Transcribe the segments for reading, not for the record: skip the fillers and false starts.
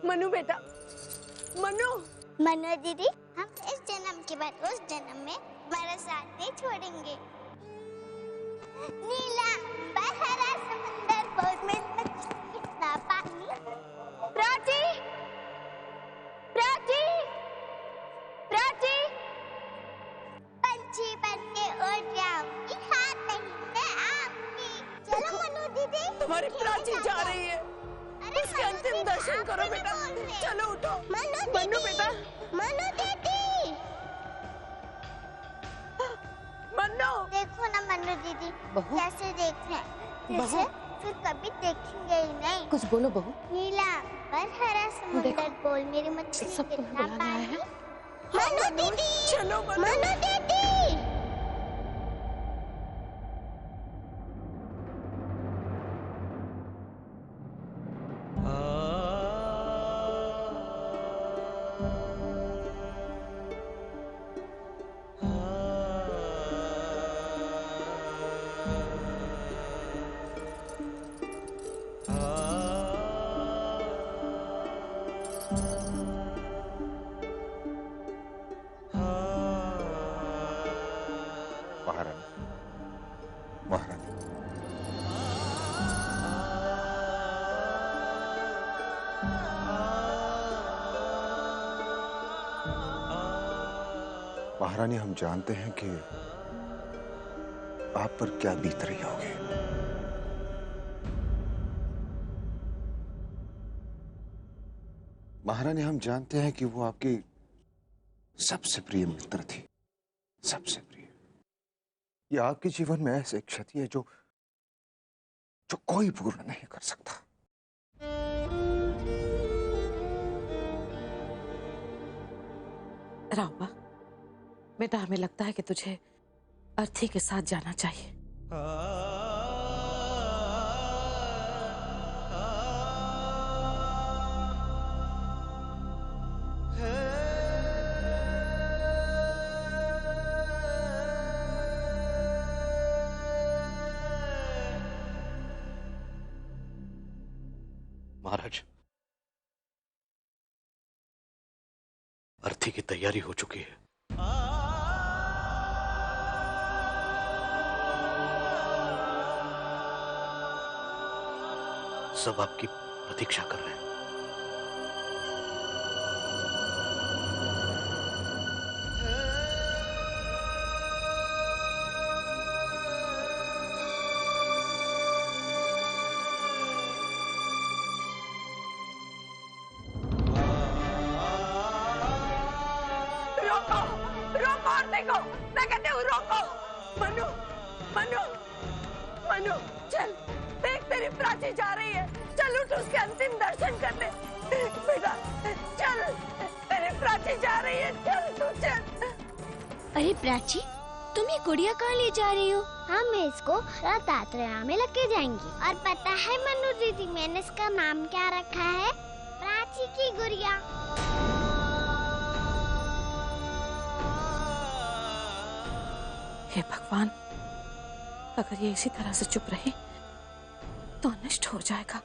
मनु बेटा, मनु। मनु दीदी, हम इस जन्म के बाद उस जन्म में तुम्हारा साथ नहीं छोड़ेंगे। नीला हरा समंदर गोद में कितना पानी। प्राची, प्राची, प्राची। पंछी बन के उड़ जाऊंगी, हाथ नहीं मैं आपकी। चलो मनु दीदी, तुम्हारी प्राची जा रही है, उसके अंतिम दर्शन करो बेटा। चलो उठो। मनु बेटा, मनु दीदी। मनु, देखो ना मनु दीदी, कैसे देख रहे हैं, जैसे फिर कभी देखेंगे ही नहीं। कुछ बोलो बहू। नीला पर हरा समुंदर बोल मेरी मछली कितना पानी। मनु दीदी, चलो मनु दीदी। महारानी, हम जानते हैं कि आप पर क्या बीत रही होगी। महारानी, हम जानते हैं कि वो आपकी सबसे प्रिय मित्र थी, सबसे प्रिय। ये आपके जीवन में ऐसी क्षति है जो कोई पूर्ण नहीं कर सकता। रामा, बेटा हमें लगता है कि तुझे अर्थी के साथ जाना चाहिए। महाराज, अर्थी की तैयारी हो चुकी है। सब आपकी प्रतीक्षा कर रहे हैं। रोको, रोको और देखो, मैं कहती हूँ रोको। मनु, मनु, मनु, चल देख, तेरी प्राची जा रही है। चल उठ, उसके अंतिम दर्शन कर ले बेटा। चल, तेरी प्राची जा रही है, चल तू चल। अरे प्राची, तुम ये गुड़िया कहाँ ले जा रही हो? हम इसको दत्तात्रेय में लेके जाएंगे। और पता है मनु दीदी, मैंने इसका नाम क्या रखा है? प्राची की गुड़िया। हे भगवान, अगर ये इसी तरह से चुप रही तो अनिष्ट हो जाएगा।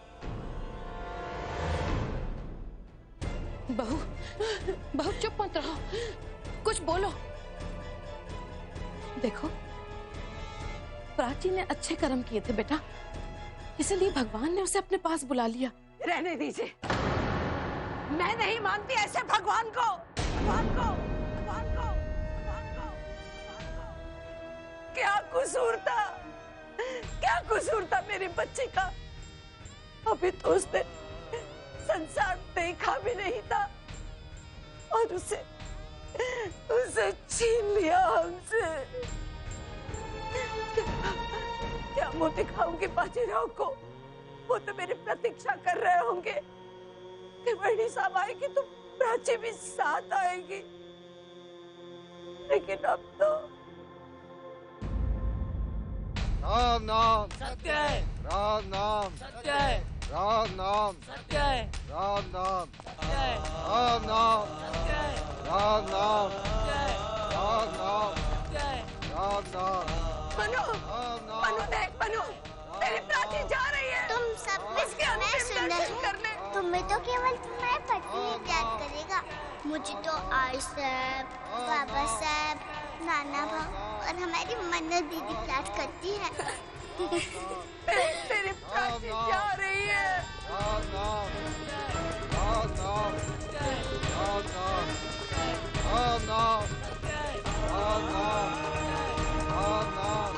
बहू, बहू चुप मत रहो, कुछ बोलो। देखो, प्राची ने अच्छे कर्म किए थे बेटा, इसलिए भगवान ने उसे अपने पास बुला लिया। रहने दीजिए, मैं नहीं मानती ऐसे भगवान को। भगवान को, भगवान को, भगवान को, भगवान को। क्या कसूर था, क्या कसूर था मेरे बच्चे का? अभी तो उसने संसार देखा भी नहीं था और उसे छीन लिया हमसे। क्या मुंह दिखाऊंगी बाजीराव को? वो तो मेरी प्रतीक्षा कर रहे होंगे कि बड़ी साहब आएगी तो प्राची भी साथ आएगी, लेकिन अब तो राम नाम सत्य है, राम नाम सत्य है, राम नाम सत्य है, राम नाम सत्य है, राम नाम सत्य है, राम नाम सत्य है, राम नाम सत्य है। राम नाम मनु, मनु देख, मनु देख, मेरी प्राची जा रही है। तुम सब इसके अंतिम दर्शन करने। तुम्हें तो केवल तुम्हारे पति ही याद करेगा। मुझे तो आई साहब, बाबा साहब, नाना भाव और हमारी मन्नत दीदी याद करती है। तेरी प्राची जा रही है। राम नाम, राम नाम, राम नाम, राम नाम, राम नाम, राम नाम।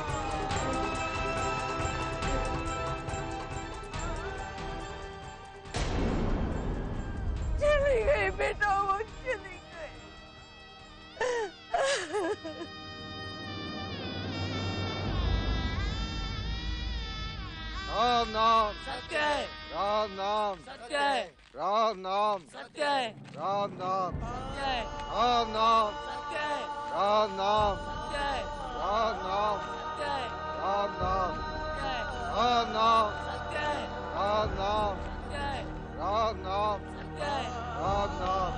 चली गई बेटा, वो चली गई। राम नाम, सत्य, राम नाम, सत्य, राम नाम, सत्य, राम नाम, सत्य, राम नाम, सत्य, राम नाम, सत्य, राम नाम, सत्य, राम नाम, सत्य, राम नाम, सत्य, राम नाम, सत्य, राम नाम, सत्य, राम नाम,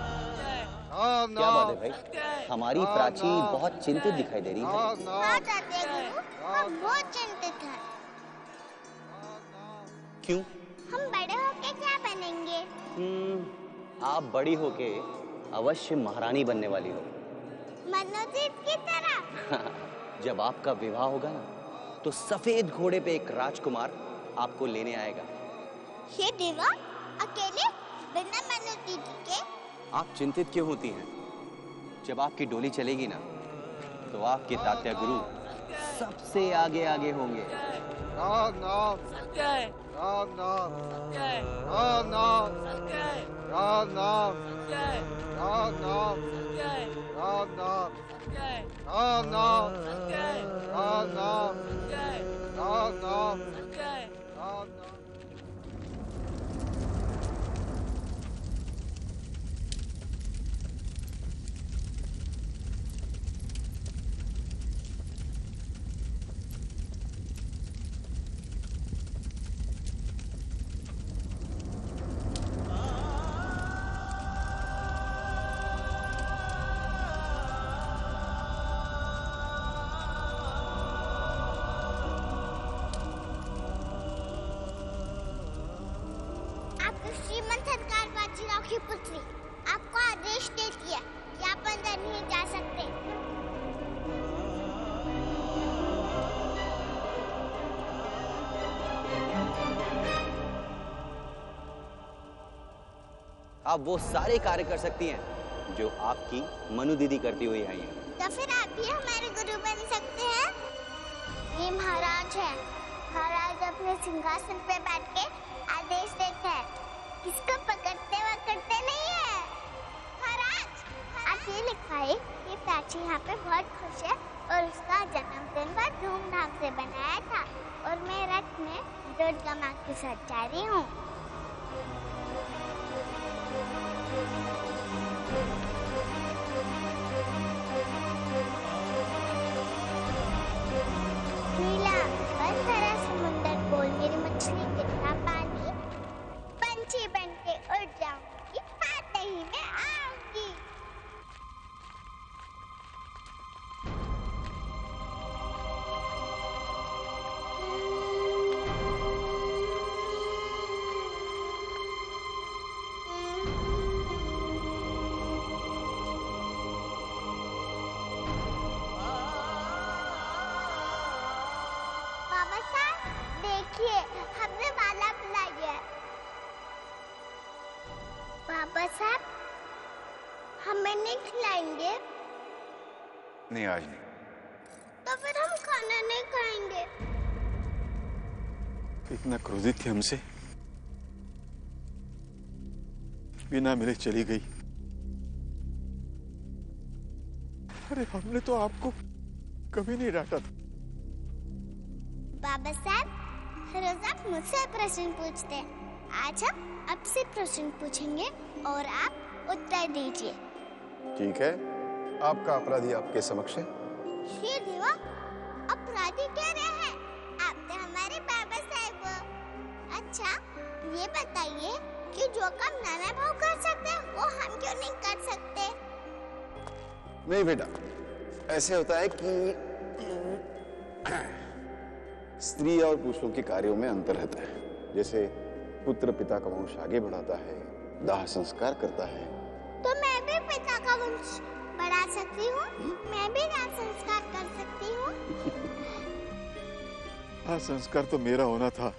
राम क्या बात है नाम, भाई? हमारी प्राची बहुत चिंतित दिखाई दे रही है। राम हाँ नाम, तात्या गुरु, हम बहुत चिंतित हैं। क्यों? हम बड़े होके क्या बनेंगे? आप बड़ी होके अवश्य महारानी बनने वाली हो। मनोजीत की तरह। जब आपका विवाह होगा ना, तो सफेद घोड़े पे एक राजकुमार आपको लेने आएगा। ये देवा अकेले बिना मनोजीत के? आप चिंतित क्यों होती हैं? जब आपकी डोली चलेगी ना, तो आपके तात्या गुरु सबसे आगे आगे होंगे। राम नाम, सत्य, राम नाम, सत्य, राम नाम, सत्य, राम नाम, सत्य, राम नाम, सत्य, राम नाम, सत्य, राम नाम, सत्य, राम नाम, सत्य, राम नाम, सत्य। राम नाम। श्रीमंत सरकार बाजीराव की पुत्री आपको आदेश देती है कि आप अंदर नहीं जा सकते। आप वो सारे कार्य कर सकती हैं जो आपकी मनु दीदी करती हुई आई हैं। तो फिर आप भी हमारे गुरु बन सकते हैं। ये महाराज है। महाराज अपने सिंहासन पे बैठ के आदेश देते हैं, किसको पकड़ते वकड़ते नहीं है। महाराज, आप ये लिखवाइए कि प्राची यहाँ पे बहुत खुश है और उसका जन्मदिन बहुत धूमधाम से बनाया था और मैं रथ में दुर्गा माँ के साथ जा रही हूँ। नीला बन भरा समुंदर बोल मेरी मछली कितना पानी, पंछी बन के उड़ जाऊंगी, आते ही मैं आऊंगी। बाबा साहब देखिए, हमने माला बुलाई है। बाबा साहब हमें नहीं खिलाएंगे? नहीं, आज नहीं। तो फिर हम खाना नहीं खाएंगे। इतना क्रोधित थी हमसे, बिना मिले चली गई। अरे हमने तो आपको कभी नहीं डांटा था। बाबा साहब रोज आप मुझसे प्रश्न पूछते हैं, आज हम आपसे प्रश्न पूछेंगे और आप उत्तर दीजिए। ठीक है, आपका अपराधी आपके समक्ष है। हे देवा, अपराधी कह रहे हैं? आप तो हमारे बाबा साहब हो। अच्छा ये बताइए कि जो काम नाना भाव कर सकते हैं वो हम क्यों नहीं कर सकते? नहीं बेटा, ऐसे होता है कि स्त्री और पुरुषों के कार्यों में अंतर रहता है। जैसे पुत्र पिता का वंश आगे बढ़ाता है, दाह संस्कार करता है। तो मैं भी पिता का वंश बढ़ा सकती हूँ, मैं भी दाह संस्कार कर सकती हूँ। हाँ, संस्कार तो मेरा होना था।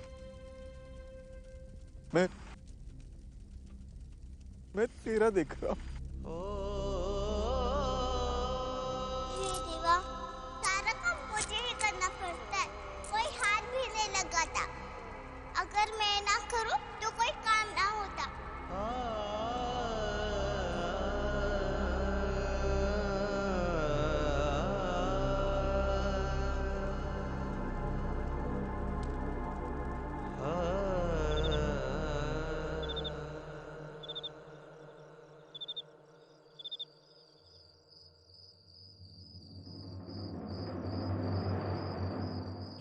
मैं तेरा देख रहा हूँ। हे देवा, सारा काम मुझे ही करना पड़ता है, कोई हाथ भी नहीं लगाता। अगर मैं ना करूं तो कोई काम ना होता।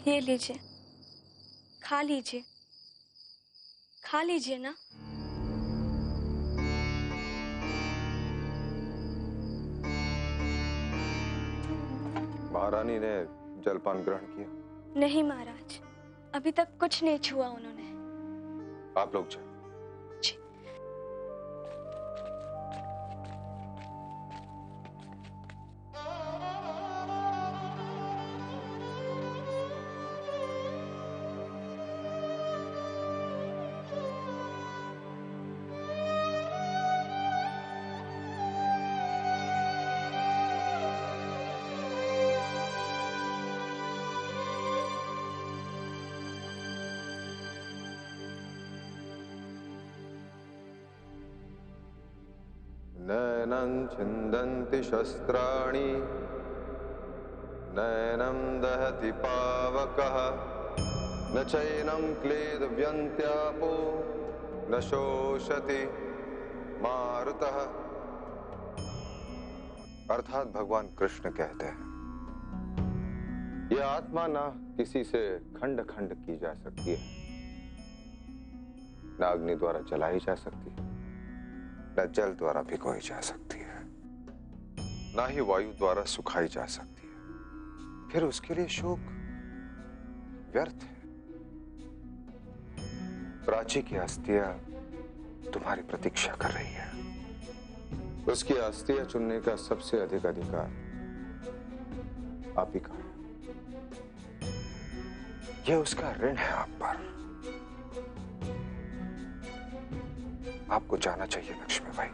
ये लीजिए, खा लीजिए, खा लीजिए ना। महारानी ने जलपान ग्रहण किया? नहीं महाराज, अभी तक कुछ नहीं छुआ उन्होंने। आप लोग जाओ। जी। नैनं छिन्दन्ति शस्त्राणि, नैनं दहति पावकः, न चैनं क्लेदव्यन्त्यापो, न शोषति मारुतः। अर्थात भगवान कृष्ण कहते हैं, यह आत्मा ना किसी से खंड खंड की जा सकती है, न अग्नि द्वारा जलाई जा सकती है, न जल द्वारा भिगोई जा सकती है, ना ही वायु द्वारा सुखाई जा सकती है। फिर उसके लिए शोक व्यर्थ है। प्राची की अस्थियां तुम्हारी प्रतीक्षा कर रही है। उसकी अस्थियां चुनने का सबसे अधिक अधिकार आप ही का है। यह उसका ऋण है आप पर। आपको जाना चाहिए लक्ष्मी भाई।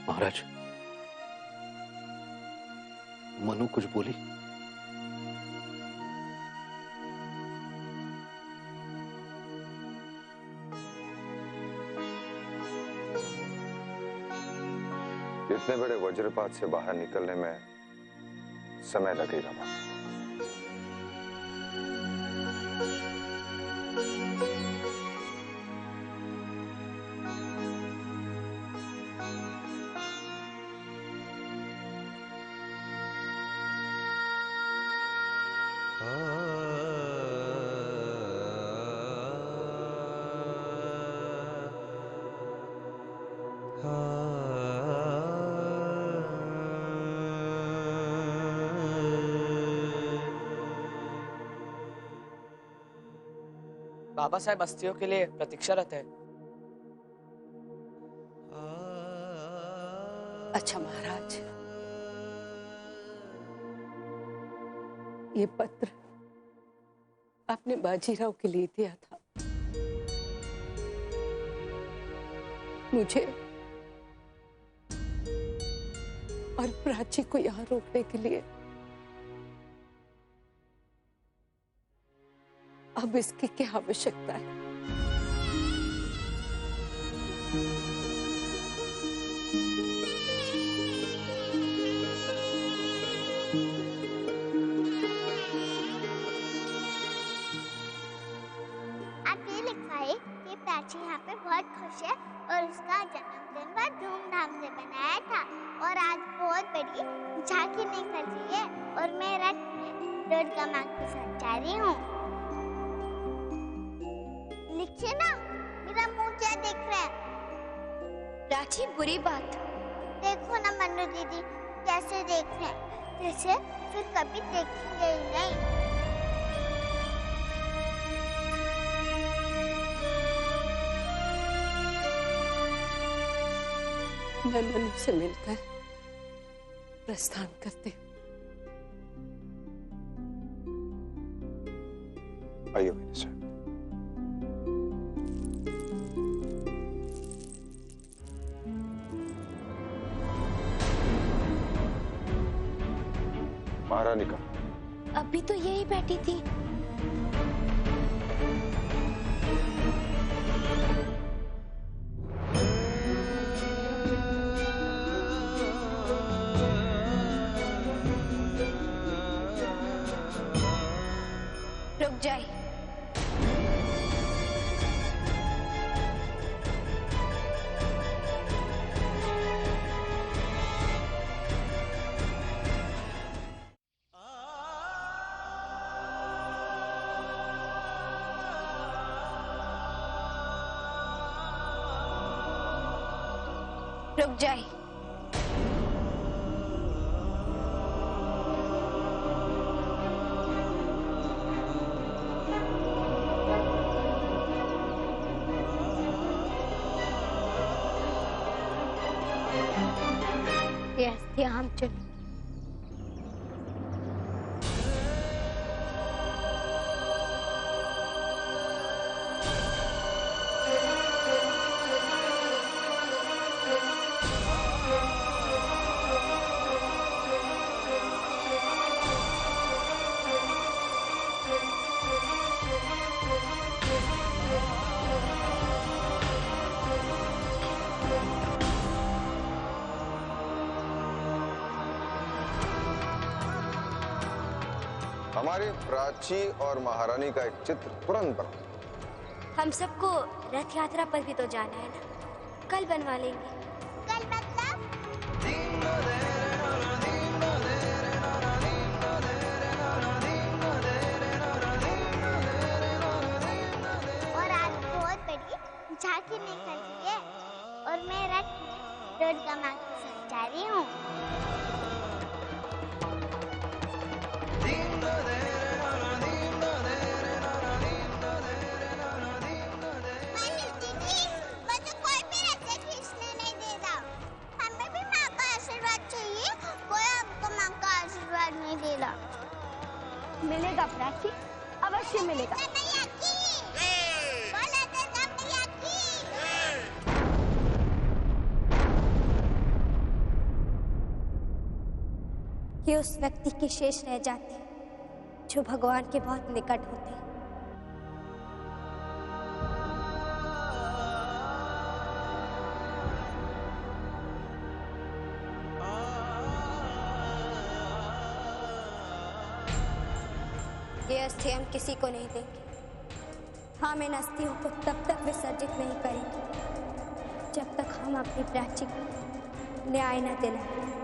महाराज, मनु कुछ बोली? इतने बड़े वज्रपात से बाहर निकलने में समय लगेगा मां। बाबा साहेब अस्थियों के लिए प्रतीक्षारत है। अच्छा महाराज, ये पत्र आपने बाजीराव के लिए दिया था। मुझे और प्राची को यहाँ रोकने के लिए अब इसकी क्या आवश्यकता है? प्राची यहाँ पे बहुत खुश है और उसका जन्मदिन बहुत धूमधाम से मनाया था और आज बहुत बड़ी झांकी निकल रही है और मैं रथ में दुर्गा माँ के साथ जा रही हूँ। लिखिए ना, मेरा मुंह क्या देख रहा है? प्राची, बुरी बात। देखो ना मनु दीदी कैसे देख रहे हैं, जैसे फिर कभी देखेंगे ही नहीं। मैं मनु से मिलकर प्रस्थान करती हूँ। आइए मेरे साथ। महारानी का अभी तो यही बैठी थी। रुक जाए। रुक जाए। यस, हम चलें। हमारी प्राची और महारानी का एक चित्र तुरंत बनो। हम सबको रथ यात्रा पर भी तो जाना है ना, कल बनवा लेंगे। कल मतलब? और आज बहुत बड़ी झांकी निकल रही है और मैं रथ में दुर्गा माँ के साथ जा रही हूँ। मिलेगा प्राची, अवश्य मिलेगा। ये उस व्यक्ति की शेष रह जाती जो भगवान के बहुत निकट होते। ये अस्थि हम किसी को नहीं देंगे। हम इन अस्थियों को तब तक विसर्जित नहीं करेंगे जब तक हम अपनी प्राची को न्याय न दिलाएं।